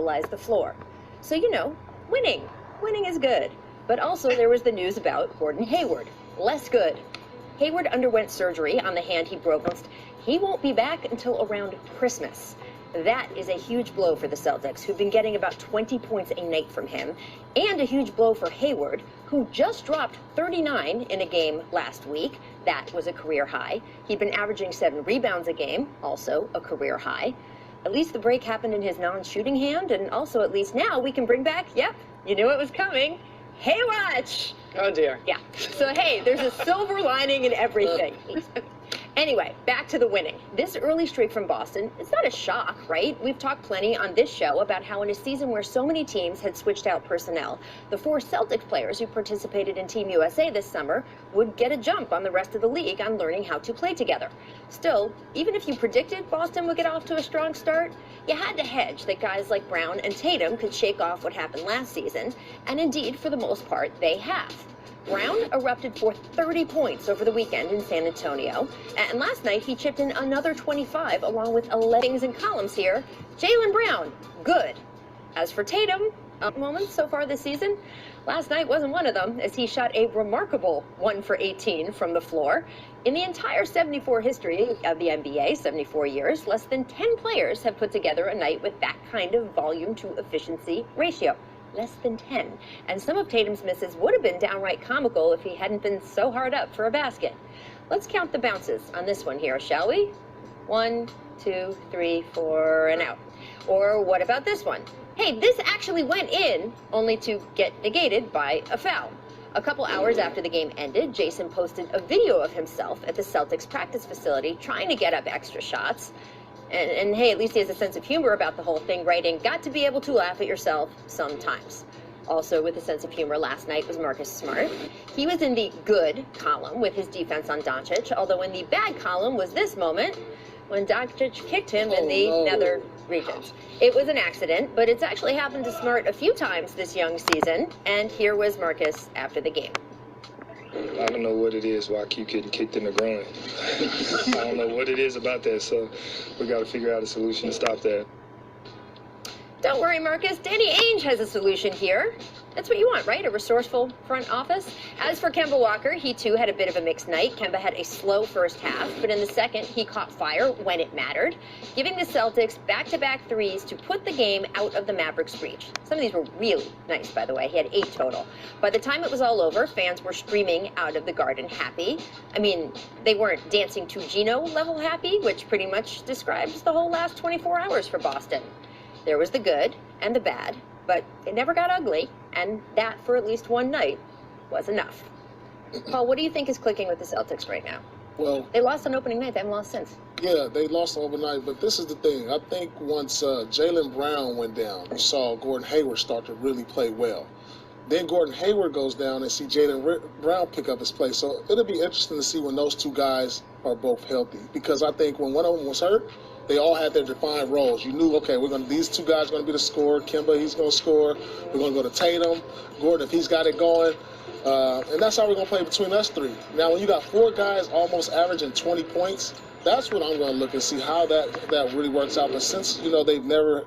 the floor. So, winning. Winning is good. But also there was the news about Gordon Hayward. Less good. Hayward underwent surgery on the hand he broke. He won't be back until around Christmas. That is a huge blow for the Celtics, who've been getting about 20 points a night from him, and a huge blow for Hayward, who just dropped 39 in a game last week. That was a career high. He'd been averaging 7 rebounds a game, also a career high. At least the break happened in his non-shooting hand, and also at least now we can bring back, yep, you knew it was coming, Hey Watch! Oh dear. Yeah. So hey, there's a silver lining in everything. Anyway, back to the winning. This early streak from Boston, it's not a shock, right? We've talked plenty on this show about how in a season where so many teams had switched out personnel, the 4 Celtics players who participated in Team USA this summer would get a jump on the rest of the league on learning how to play together. Still, even if you predicted Boston would get off to a strong start, you had to hedge that guys like Brown and Tatum could shake off what happened last season, and indeed, for the most part, they have. Brown erupted for 30 points over the weekend in San Antonio, and last night he chipped in another 25 along with 11 things in columns here. Jaylen Brown, good. As for Tatum, moments so far this season, last night wasn't one of them, as he shot a remarkable 1 for 18 from the floor. In the entire 74 history of the NBA, 74 years, less than 10 players have put together a night with that kind of volume to efficiency ratio. Less than 10. And some of Tatum's misses would have been downright comical if he hadn't been so hard up for a basket. Let's count the bounces on this one here, shall we? 1, 2, 3, 4, and out. Or what about this one? Hey, this actually went in, only to get negated by a foul. A couple hours after the game ended, Jason posted a video of himself at the Celtics practice facility trying to get up extra shots. And hey, at least he has a sense of humor about the whole thing, writing, "Got to be able to laugh at yourself sometimes." Also with a sense of humor last night was Marcus Smart. He was in the good column with his defense on Doncic, although in the bad column was this moment when Doncic kicked him in the nether regions. It was an accident, but it's actually happened to Smart a few times this young season, and here was Marcus after the game. I don't know what it is why I keep getting kicked in the groin. I don't know what it is about that, so we got to figure out a solution to stop that. Don't worry, Marcus. Danny Ainge has a solution here. That's what you want, right? A resourceful front office. As for Kemba Walker, he too had a bit of a mixed night. Kemba had a slow first half, but in the second, he caught fire when it mattered, giving the Celtics back-to-back threes to put the game out of the Mavericks' reach. Some of these were really nice, by the way. He had 8 total. By the time it was all over, fans were streaming out of the Garden happy. I mean, they weren't dancing to Gino level happy, which pretty much describes the whole last 24 hours for Boston. There was the good and the bad, but it never got ugly, and that, for at least one night, was enough. Paul, what do you think is clicking with the Celtics right now? Well, they lost on opening night. They haven't lost since. Yeah, they lost overnight, but this is the thing. I think once Jaylen Brown went down, you saw Gordon Hayward start to really play well. Then Gordon Hayward goes down and see Jaylen Brown pick up his place. So it'll be interesting to see when those two guys are both healthy, because I think when one of them was hurt, they all had their defined roles. You knew, okay, these two guys are going to be the scorer. Kemba, he's going to score. We're going to go to Tatum. Gordon, if he's got it going. And that's how we're going to play between us 3. Now, when you got 4 guys almost averaging 20 points, that's what I'm going to look and see how that really works out. But since, they've never